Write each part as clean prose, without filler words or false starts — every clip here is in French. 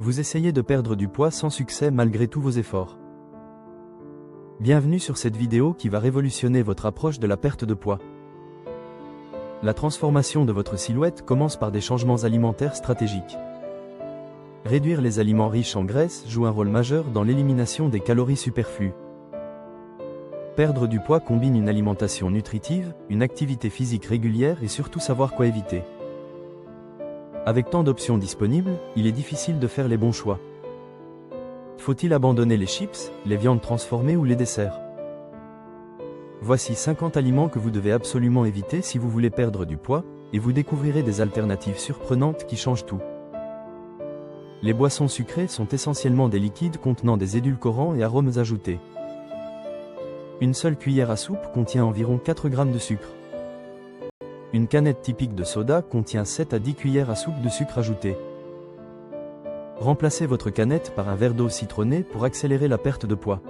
Vous essayez de perdre du poids sans succès malgré tous vos efforts. Bienvenue sur cette vidéo qui va révolutionner votre approche de la perte de poids. La transformation de votre silhouette commence par des changements alimentaires stratégiques. Réduire les aliments riches en graisse joue un rôle majeur dans l'élimination des calories superflues. Perdre du poids combine une alimentation nutritive, une activité physique régulière et surtout savoir quoi éviter. Avec tant d'options disponibles, il est difficile de faire les bons choix. Faut-il abandonner les chips, les viandes transformées ou les desserts? Voici 50 aliments que vous devez absolument éviter si vous voulez perdre du poids, et vous découvrirez des alternatives surprenantes qui changent tout. Les boissons sucrées sont essentiellement des liquides contenant des édulcorants et arômes ajoutés. Une seule cuillère à soupe contient environ 4 g de sucre. Une canette typique de soda contient 7 à 10 cuillères à soupe de sucre ajouté. Remplacez votre canette par un verre d'eau citronnée pour accélérer la perte de poids.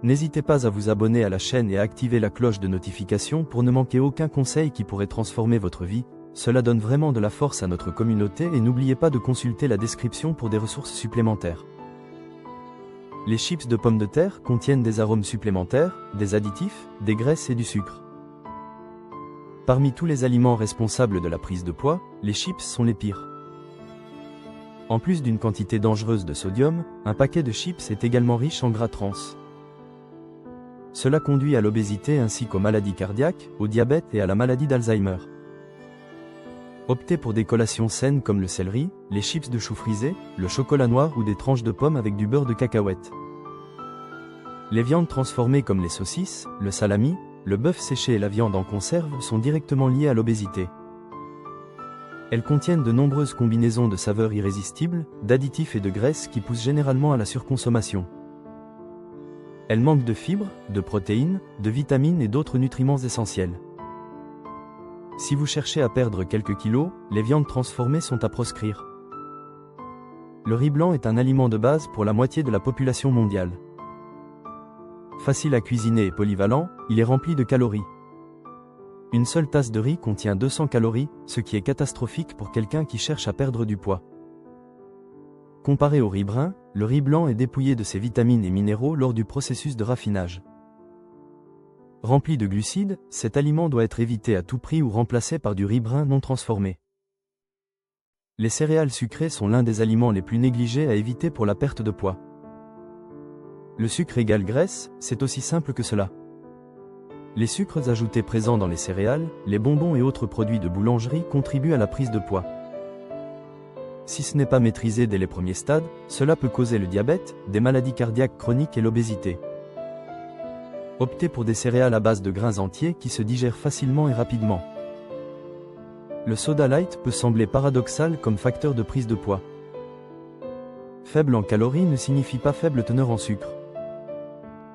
N'hésitez pas à vous abonner à la chaîne et à activer la cloche de notification pour ne manquer aucun conseil qui pourrait transformer votre vie. Cela donne vraiment de la force à notre communauté et n'oubliez pas de consulter la description pour des ressources supplémentaires. Les chips de pommes de terre contiennent des arômes supplémentaires, des additifs, des graisses et du sucre. Parmi tous les aliments responsables de la prise de poids, les chips sont les pires. En plus d'une quantité dangereuse de sodium, un paquet de chips est également riche en gras trans. Cela conduit à l'obésité ainsi qu'aux maladies cardiaques, au diabète et à la maladie d'Alzheimer. Optez pour des collations saines comme le céleri, les chips de chou frisé, le chocolat noir ou des tranches de pommes avec du beurre de cacahuète. Les viandes transformées comme les saucisses, le salami, le bœuf séché et la viande en conserve sont directement liées à l'obésité. Elles contiennent de nombreuses combinaisons de saveurs irrésistibles, d'additifs et de graisses qui poussent généralement à la surconsommation. Elles manquent de fibres, de protéines, de vitamines et d'autres nutriments essentiels. Si vous cherchez à perdre quelques kilos, les viandes transformées sont à proscrire. Le riz blanc est un aliment de base pour la moitié de la population mondiale. Facile à cuisiner et polyvalent, il est rempli de calories. Une seule tasse de riz contient 200 calories, ce qui est catastrophique pour quelqu'un qui cherche à perdre du poids. Comparé au riz brun, le riz blanc est dépouillé de ses vitamines et minéraux lors du processus de raffinage. Rempli de glucides, cet aliment doit être évité à tout prix ou remplacé par du riz brun non transformé. Les céréales sucrées sont l'un des aliments les plus négligés à éviter pour la perte de poids. Le sucre égale graisse, c'est aussi simple que cela. Les sucres ajoutés présents dans les céréales, les bonbons et autres produits de boulangerie contribuent à la prise de poids. Si ce n'est pas maîtrisé dès les premiers stades, cela peut causer le diabète, des maladies cardiaques chroniques et l'obésité. Optez pour des céréales à base de grains entiers qui se digèrent facilement et rapidement. Le soda light peut sembler paradoxal comme facteur de prise de poids. Faible en calories ne signifie pas faible teneur en sucre.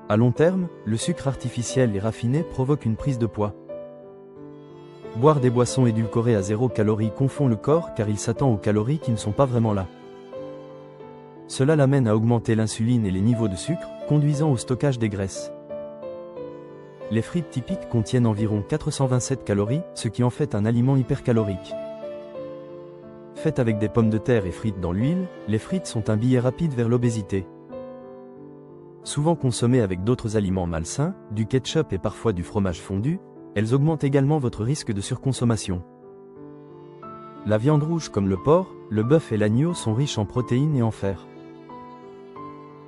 À long terme, le sucre artificiel et raffiné provoque une prise de poids. Boire des boissons édulcorées à 0 calories confond le corps car il s'attend aux calories qui ne sont pas vraiment là. Cela l'amène à augmenter l'insuline et les niveaux de sucre, conduisant au stockage des graisses. Les frites typiques contiennent environ 427 calories, ce qui en fait un aliment hypercalorique. Faites avec des pommes de terre et frites dans l'huile, les frites sont un billet rapide vers l'obésité. Souvent consommées avec d'autres aliments malsains, du ketchup et parfois du fromage fondu, elles augmentent également votre risque de surconsommation. La viande rouge comme le porc, le bœuf et l'agneau sont riches en protéines et en fer.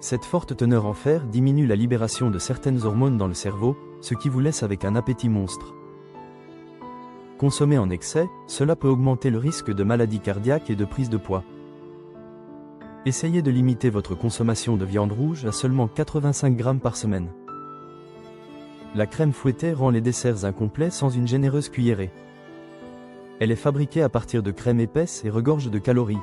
Cette forte teneur en fer diminue la libération de certaines hormones dans le cerveau, ce qui vous laisse avec un appétit monstre. Consommé en excès, cela peut augmenter le risque de maladies cardiaques et de prise de poids. Essayez de limiter votre consommation de viande rouge à seulement 85 g par semaine. La crème fouettée rend les desserts incomplets sans une généreuse cuillerée. Elle est fabriquée à partir de crème épaisse et regorge de calories.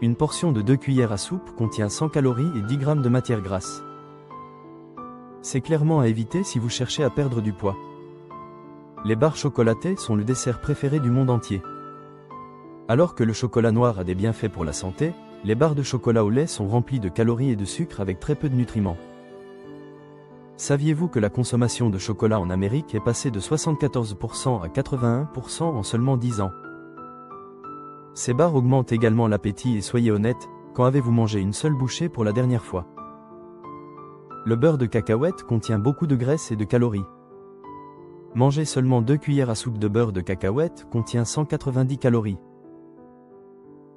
Une portion de 2 cuillères à soupe contient 100 calories et 10 g de matière grasse. C'est clairement à éviter si vous cherchez à perdre du poids. Les barres chocolatées sont le dessert préféré du monde entier. Alors que le chocolat noir a des bienfaits pour la santé, les barres de chocolat au lait sont remplies de calories et de sucre avec très peu de nutriments. Saviez-vous que la consommation de chocolat en Amérique est passée de 74% à 81% en seulement 10 ans? Ces barres augmentent également l'appétit et soyez honnête, quand avez-vous mangé une seule bouchée pour la dernière fois? Le beurre de cacahuète contient beaucoup de graisse et de calories. Manger seulement 2 cuillères à soupe de beurre de cacahuète contient 190 calories.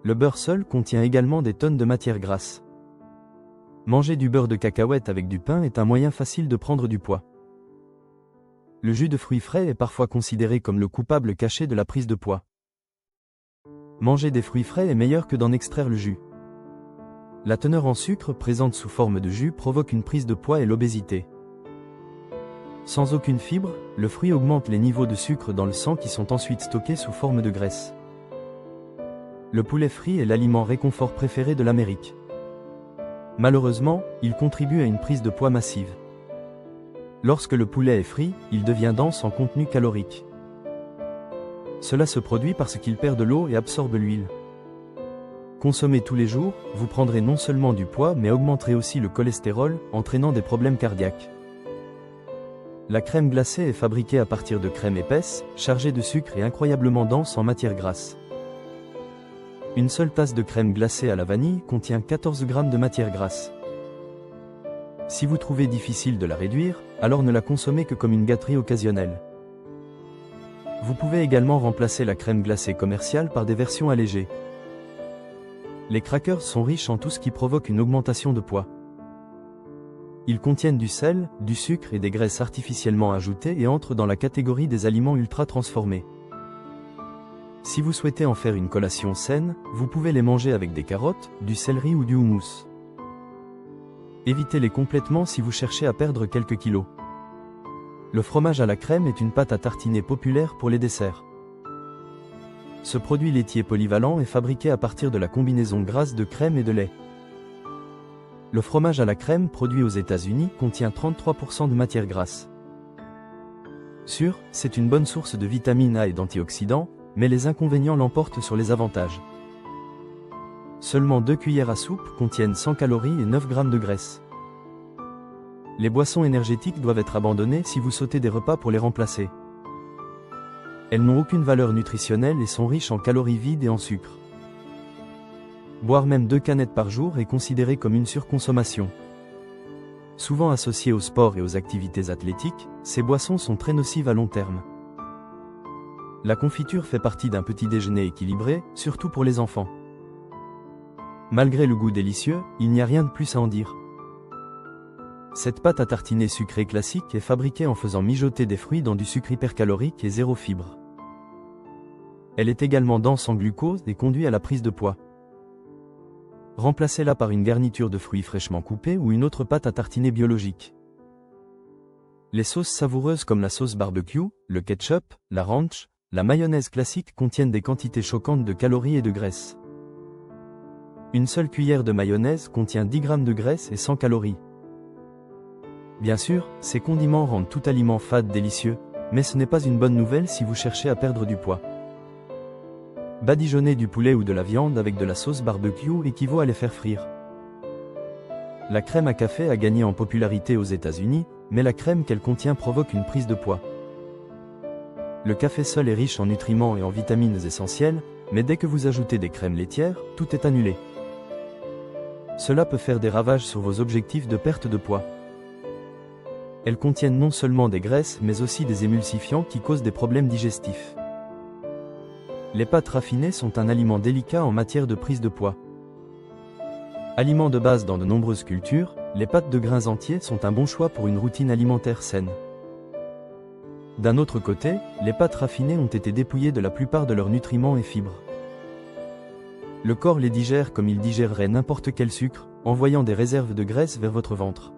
Le beurre seul contient également des tonnes de matière grasse. Manger du beurre de cacahuète avec du pain est un moyen facile de prendre du poids. Le jus de fruits frais est parfois considéré comme le coupable caché de la prise de poids. Manger des fruits frais est meilleur que d'en extraire le jus. La teneur en sucre présente sous forme de jus provoque une prise de poids et l'obésité. Sans aucune fibre, le fruit augmente les niveaux de sucre dans le sang qui sont ensuite stockés sous forme de graisse. Le poulet frit est l'aliment réconfort préféré de l'Amérique. Malheureusement, il contribue à une prise de poids massive. Lorsque le poulet est frit, il devient dense en contenu calorique. Cela se produit parce qu'il perd de l'eau et absorbe l'huile. Consommez tous les jours, vous prendrez non seulement du poids mais augmenterez aussi le cholestérol, entraînant des problèmes cardiaques. La crème glacée est fabriquée à partir de crème épaisse, chargée de sucre et incroyablement dense en matière grasse. Une seule tasse de crème glacée à la vanille contient 14 g de matière grasse. Si vous trouvez difficile de la réduire, alors ne la consommez que comme une gâterie occasionnelle. Vous pouvez également remplacer la crème glacée commerciale par des versions allégées. Les crackers sont riches en tout ce qui provoque une augmentation de poids. Ils contiennent du sel, du sucre et des graisses artificiellement ajoutées et entrent dans la catégorie des aliments ultra transformés. Si vous souhaitez en faire une collation saine, vous pouvez les manger avec des carottes, du céleri ou du houmous. Évitez-les complètement si vous cherchez à perdre quelques kilos. Le fromage à la crème est une pâte à tartiner populaire pour les desserts. Ce produit laitier polyvalent est fabriqué à partir de la combinaison grasse de crème et de lait. Le fromage à la crème produit aux États-Unis contient 33% de matière grasse. Sûr, c'est une bonne source de vitamine A et d'antioxydants, mais les inconvénients l'emportent sur les avantages. Seulement 2 cuillères à soupe contiennent 100 calories et 9 g de graisse. Les boissons énergétiques doivent être abandonnées si vous sautez des repas pour les remplacer. Elles n'ont aucune valeur nutritionnelle et sont riches en calories vides et en sucre. Boire même 2 canettes par jour est considéré comme une surconsommation. Souvent associées au sport et aux activités athlétiques, ces boissons sont très nocives à long terme. La confiture fait partie d'un petit déjeuner équilibré, surtout pour les enfants. Malgré le goût délicieux, il n'y a rien de plus à en dire. Cette pâte à tartiner sucrée classique est fabriquée en faisant mijoter des fruits dans du sucre hypercalorique et zéro fibre. Elle est également dense en glucose et conduit à la prise de poids. Remplacez-la par une garniture de fruits fraîchement coupés ou une autre pâte à tartiner biologique. Les sauces savoureuses comme la sauce barbecue, le ketchup, la ranch, la mayonnaise classique contiennent des quantités choquantes de calories et de graisse. Une seule cuillère de mayonnaise contient 10 g de graisse et 100 calories. Bien sûr, ces condiments rendent tout aliment fade délicieux, mais ce n'est pas une bonne nouvelle si vous cherchez à perdre du poids. Badigeonner du poulet ou de la viande avec de la sauce barbecue équivaut à les faire frire. La crème à café a gagné en popularité aux États-Unis, mais la crème qu'elle contient provoque une prise de poids. Le café seul est riche en nutriments et en vitamines essentielles, mais dès que vous ajoutez des crèmes laitières, tout est annulé. Cela peut faire des ravages sur vos objectifs de perte de poids. Elles contiennent non seulement des graisses mais aussi des émulsifiants qui causent des problèmes digestifs. Les pâtes raffinées sont un aliment délicat en matière de prise de poids. Aliments de base dans de nombreuses cultures, les pâtes de grains entiers sont un bon choix pour une routine alimentaire saine. D'un autre côté, les pâtes raffinées ont été dépouillées de la plupart de leurs nutriments et fibres. Le corps les digère comme il digérerait n'importe quel sucre, envoyant des réserves de graisse vers votre ventre.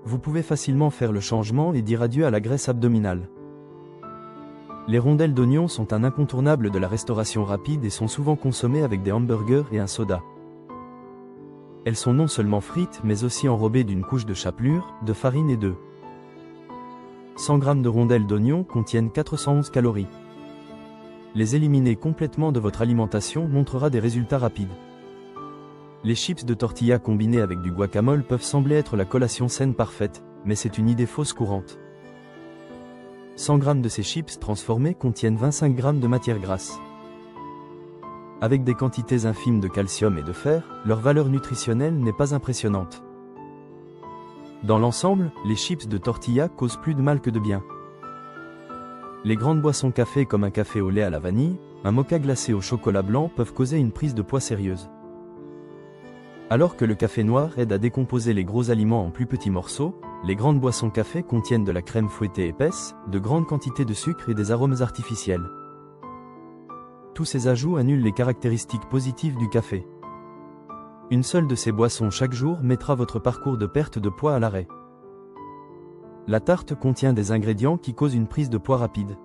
Vous pouvez facilement faire le changement et dire adieu à la graisse abdominale. Les rondelles d'oignon sont un incontournable de la restauration rapide et sont souvent consommées avec des hamburgers et un soda. Elles sont non seulement frites mais aussi enrobées d'une couche de chapelure, de farine et d'œufs. 100 g de rondelles d'oignon contiennent 411 calories. Les éliminer complètement de votre alimentation montrera des résultats rapides. Les chips de tortilla combinés avec du guacamole peuvent sembler être la collation saine parfaite, mais c'est une idée fausse courante. 100 g de ces chips transformés contiennent 25 g de matière grasse. Avec des quantités infimes de calcium et de fer, leur valeur nutritionnelle n'est pas impressionnante. Dans l'ensemble, les chips de tortilla causent plus de mal que de bien. Les grandes boissons café comme un café au lait à la vanille, un mocha glacé au chocolat blanc peuvent causer une prise de poids sérieuse. Alors que le café noir aide à décomposer les gros aliments en plus petits morceaux, les grandes boissons café contiennent de la crème fouettée épaisse, de grandes quantités de sucre et des arômes artificiels. Tous ces ajouts annulent les caractéristiques positives du café. Une seule de ces boissons chaque jour mettra votre parcours de perte de poids à l'arrêt. La tarte contient des ingrédients qui causent une prise de poids rapide.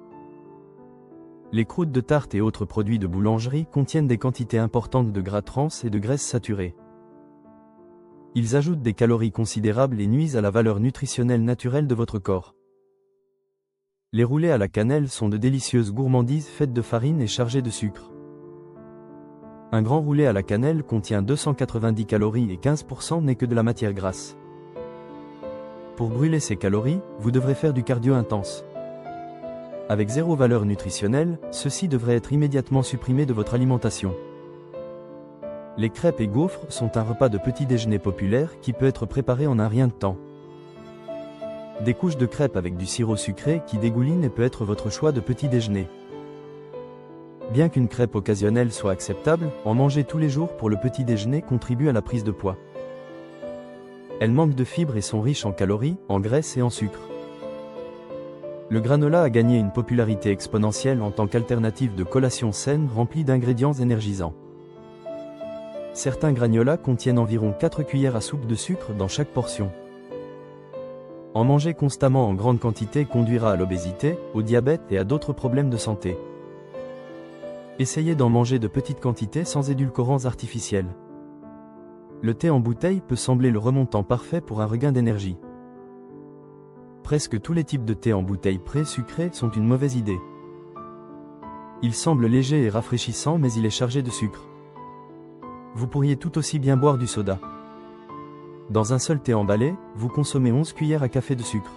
Les croûtes de tarte et autres produits de boulangerie contiennent des quantités importantes de gras trans et de graisses saturées. Ils ajoutent des calories considérables et nuisent à la valeur nutritionnelle naturelle de votre corps. Les roulés à la cannelle sont de délicieuses gourmandises faites de farine et chargées de sucre. Un grand roulé à la cannelle contient 290 calories et 15% n'est que de la matière grasse. Pour brûler ces calories, vous devrez faire du cardio intense. Avec zéro valeur nutritionnelle, ceci devrait être immédiatement supprimé de votre alimentation. Les crêpes et gaufres sont un repas de petit déjeuner populaire qui peut être préparé en un rien de temps. Des couches de crêpes avec du sirop sucré qui dégouline et peut être votre choix de petit déjeuner. Bien qu'une crêpe occasionnelle soit acceptable, en manger tous les jours pour le petit déjeuner contribue à la prise de poids. Elles manquent de fibres et sont riches en calories, en graisse et en sucre. Le granola a gagné une popularité exponentielle en tant qu'alternative de collation saine remplie d'ingrédients énergisants. Certains granolas contiennent environ 4 cuillères à soupe de sucre dans chaque portion. En manger constamment en grande quantité conduira à l'obésité, au diabète et à d'autres problèmes de santé. Essayez d'en manger de petites quantités sans édulcorants artificiels. Le thé en bouteille peut sembler le remontant parfait pour un regain d'énergie. Presque tous les types de thé en bouteille pré-sucré sont une mauvaise idée. Il semble léger et rafraîchissant mais il est chargé de sucre. Vous pourriez tout aussi bien boire du soda. Dans un seul thé emballé, vous consommez 11 cuillères à café de sucre.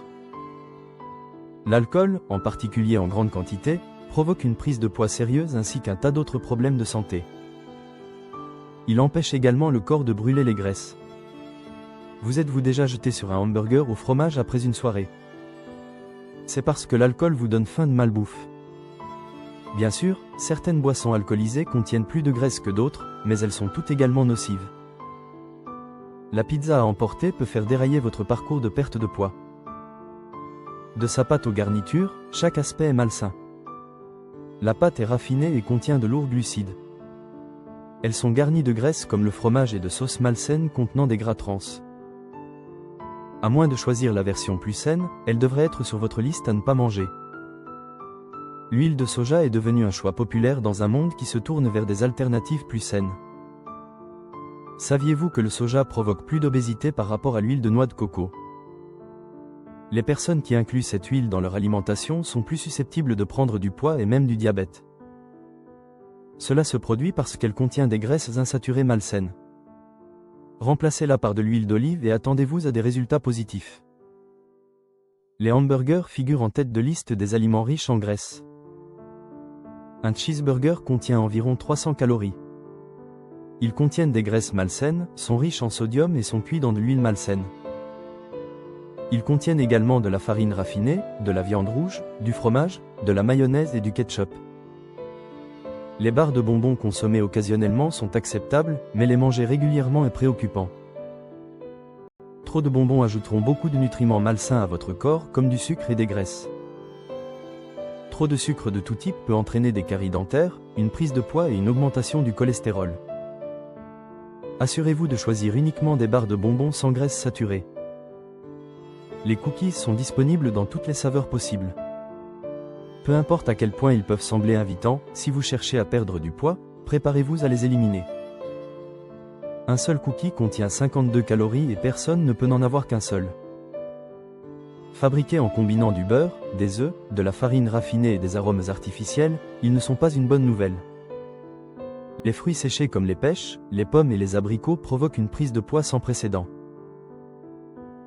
L'alcool, en particulier en grande quantité, provoque une prise de poids sérieuse ainsi qu'un tas d'autres problèmes de santé. Il empêche également le corps de brûler les graisses. Vous êtes-vous déjà jeté sur un hamburger au fromage après une soirée? C'est parce que l'alcool vous donne faim de malbouffe. Bien sûr, certaines boissons alcoolisées contiennent plus de graisse que d'autres, mais elles sont toutes également nocives. La pizza à emporter peut faire dérailler votre parcours de perte de poids. De sa pâte aux garnitures, chaque aspect est malsain. La pâte est raffinée et contient de lourds glucides. Elles sont garnies de graisse comme le fromage et de sauces malsaines contenant des gras trans. À moins de choisir la version plus saine, elle devrait être sur votre liste à ne pas manger. L'huile de soja est devenue un choix populaire dans un monde qui se tourne vers des alternatives plus saines. Saviez-vous que le soja provoque plus d'obésité par rapport à l'huile de noix de coco? Les personnes qui incluent cette huile dans leur alimentation sont plus susceptibles de prendre du poids et même du diabète. Cela se produit parce qu'elle contient des graisses insaturées malsaines. Remplacez-la par de l'huile d'olive et attendez-vous à des résultats positifs. Les hamburgers figurent en tête de liste des aliments riches en graisse. Un cheeseburger contient environ 300 calories. Ils contiennent des graisses malsaines, sont riches en sodium et sont cuits dans de l'huile malsaine. Ils contiennent également de la farine raffinée, de la viande rouge, du fromage, de la mayonnaise et du ketchup. Les barres de bonbons consommées occasionnellement sont acceptables, mais les manger régulièrement est préoccupant. Trop de bonbons ajouteront beaucoup de nutriments malsains à votre corps, comme du sucre et des graisses. Trop de sucre de tout type peut entraîner des caries dentaires, une prise de poids et une augmentation du cholestérol. Assurez-vous de choisir uniquement des barres de bonbons sans graisse saturée. Les cookies sont disponibles dans toutes les saveurs possibles. Peu importe à quel point ils peuvent sembler invitants, si vous cherchez à perdre du poids, préparez-vous à les éliminer. Un seul cookie contient 52 calories et personne ne peut n'en avoir qu'un seul. Fabriqués en combinant du beurre, des œufs, de la farine raffinée et des arômes artificiels, ils ne sont pas une bonne nouvelle. Les fruits séchés comme les pêches, les pommes et les abricots provoquent une prise de poids sans précédent.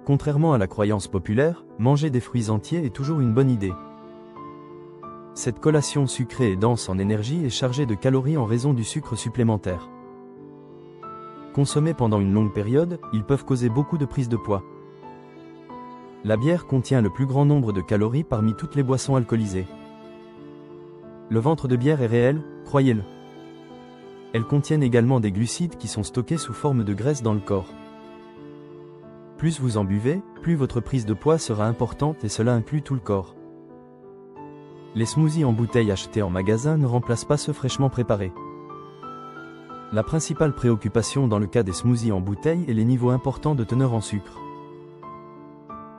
Contrairement à la croyance populaire, manger des fruits entiers est toujours une bonne idée. Cette collation sucrée et dense en énergie est chargée de calories en raison du sucre supplémentaire. Consommés pendant une longue période, ils peuvent causer beaucoup de prise de poids. La bière contient le plus grand nombre de calories parmi toutes les boissons alcoolisées. Le ventre de bière est réel, croyez-le. Elles contiennent également des glucides qui sont stockés sous forme de graisse dans le corps. Plus vous en buvez, plus votre prise de poids sera importante et cela inclut tout le corps. Les smoothies en bouteille achetés en magasin ne remplacent pas ceux fraîchement préparés. La principale préoccupation dans le cas des smoothies en bouteille est les niveaux importants de teneur en sucre.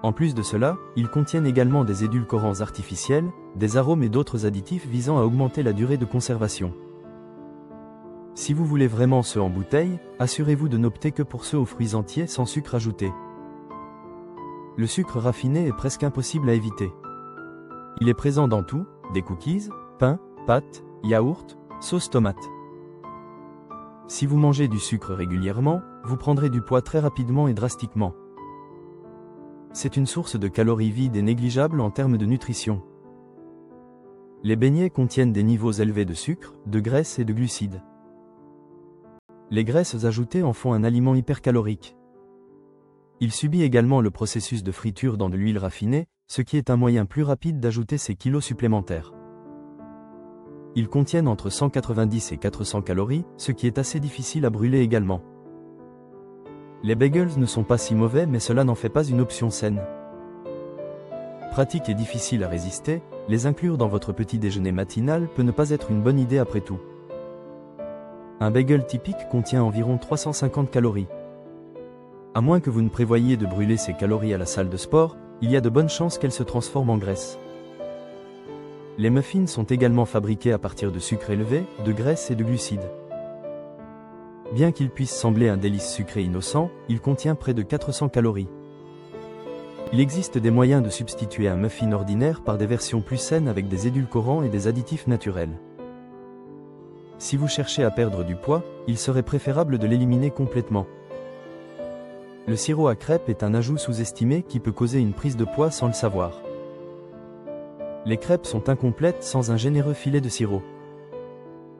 En plus de cela, ils contiennent également des édulcorants artificiels, des arômes et d'autres additifs visant à augmenter la durée de conservation. Si vous voulez vraiment ceux en bouteille, assurez-vous de n'opter que pour ceux aux fruits entiers sans sucre ajouté. Le sucre raffiné est presque impossible à éviter. Il est présent dans tout, des cookies, pain, pâtes, yaourts, sauce tomate. Si vous mangez du sucre régulièrement, vous prendrez du poids très rapidement et drastiquement. C'est une source de calories vides et négligeable en termes de nutrition. Les beignets contiennent des niveaux élevés de sucre, de graisse et de glucides. Les graisses ajoutées en font un aliment hypercalorique. Il subit également le processus de friture dans de l'huile raffinée, ce qui est un moyen plus rapide d'ajouter ces kilos supplémentaires. Ils contiennent entre 190 et 400 calories, ce qui est assez difficile à brûler également. Les bagels ne sont pas si mauvais, mais cela n'en fait pas une option saine. Pratique et difficile à résister, les inclure dans votre petit déjeuner matinal peut ne pas être une bonne idée après tout. Un bagel typique contient environ 350 calories. À moins que vous ne prévoyiez de brûler ces calories à la salle de sport, il y a de bonnes chances qu'elles se transforment en graisse. Les muffins sont également fabriqués à partir de sucre élevé, de graisse et de glucides. Bien qu'il puisse sembler un délice sucré innocent, il contient près de 400 calories. Il existe des moyens de substituer un muffin ordinaire par des versions plus saines avec des édulcorants et des additifs naturels. Si vous cherchez à perdre du poids, il serait préférable de l'éliminer complètement. Le sirop à crêpes est un ajout sous-estimé qui peut causer une prise de poids sans le savoir. Les crêpes sont incomplètes sans un généreux filet de sirop.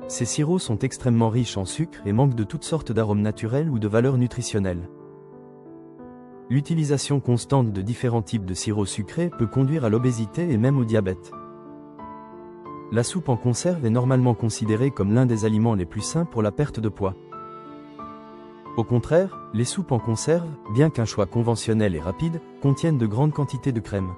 Ces sirops sont extrêmement riches en sucre et manquent de toutes sortes d'arômes naturels ou de valeurs nutritionnelles. L'utilisation constante de différents types de sirops sucrés peut conduire à l'obésité et même au diabète. La soupe en conserve est normalement considérée comme l'un des aliments les plus sains pour la perte de poids. Au contraire, les soupes en conserve, bien qu'un choix conventionnel et rapide, contiennent de grandes quantités de crème.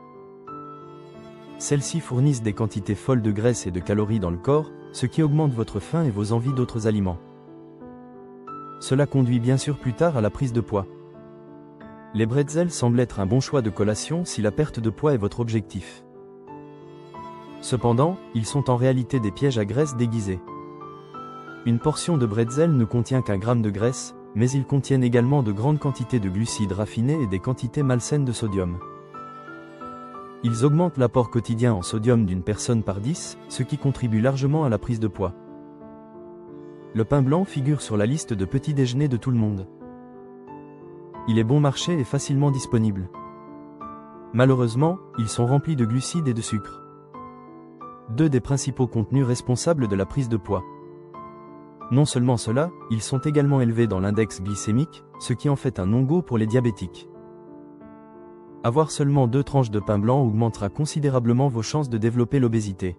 Celles-ci fournissent des quantités folles de graisse et de calories dans le corps, ce qui augmente votre faim et vos envies d'autres aliments. Cela conduit bien sûr plus tard à la prise de poids. Les bretzels semblent être un bon choix de collation si la perte de poids est votre objectif. Cependant, ils sont en réalité des pièges à graisse déguisés. Une portion de bretzel ne contient qu'un gramme de graisse, mais ils contiennent également de grandes quantités de glucides raffinés et des quantités malsaines de sodium. Ils augmentent l'apport quotidien en sodium d'une personne par 10, ce qui contribue largement à la prise de poids. Le pain blanc figure sur la liste de petits déjeuners de tout le monde. Il est bon marché et facilement disponible. Malheureusement, ils sont remplis de glucides et de sucre. Deux des principaux contenus responsables de la prise de poids. Non seulement cela, ils sont également élevés dans l'index glycémique, ce qui en fait un no-go pour les diabétiques. Avoir seulement 2 tranches de pain blanc augmentera considérablement vos chances de développer l'obésité.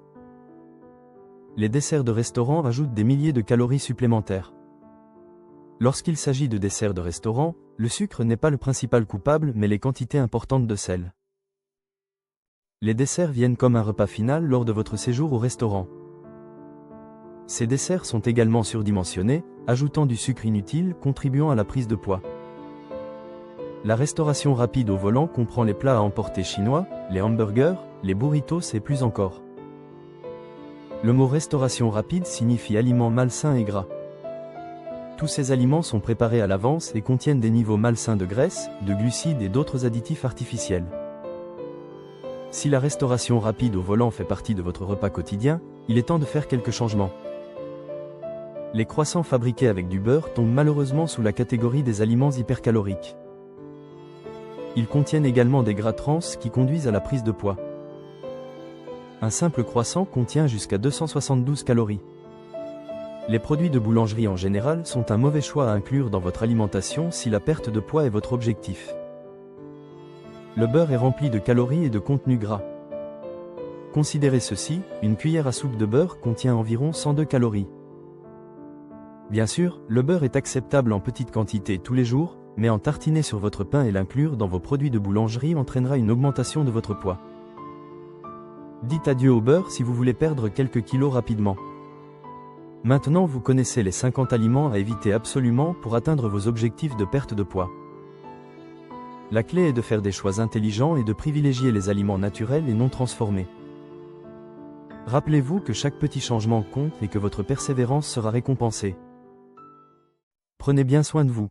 Les desserts de restaurant ajoutent des milliers de calories supplémentaires. Lorsqu'il s'agit de desserts de restaurant, le sucre n'est pas le principal coupable mais les quantités importantes de sel. Les desserts viennent comme un repas final lors de votre séjour au restaurant. Ces desserts sont également surdimensionnés, ajoutant du sucre inutile, contribuant à la prise de poids. La restauration rapide au volant comprend les plats à emporter chinois, les hamburgers, les burritos et plus encore. Le mot restauration rapide signifie aliments malsains et gras. Tous ces aliments sont préparés à l'avance et contiennent des niveaux malsains de graisse, de glucides et d'autres additifs artificiels. Si la restauration rapide au volant fait partie de votre repas quotidien, il est temps de faire quelques changements. Les croissants fabriqués avec du beurre tombent malheureusement sous la catégorie des aliments hypercaloriques. Ils contiennent également des gras trans qui conduisent à la prise de poids. Un simple croissant contient jusqu'à 272 calories. Les produits de boulangerie en général sont un mauvais choix à inclure dans votre alimentation si la perte de poids est votre objectif. Le beurre est rempli de calories et de contenu gras. Considérez ceci, une cuillère à soupe de beurre contient environ 102 calories. Bien sûr, le beurre est acceptable en petite quantité tous les jours, mais en tartiner sur votre pain et l'inclure dans vos produits de boulangerie entraînera une augmentation de votre poids. Dites adieu au beurre si vous voulez perdre quelques kilos rapidement. Maintenant vous connaissez les 50 aliments à éviter absolument pour atteindre vos objectifs de perte de poids. La clé est de faire des choix intelligents et de privilégier les aliments naturels et non transformés. Rappelez-vous que chaque petit changement compte et que votre persévérance sera récompensée. Prenez bien soin de vous.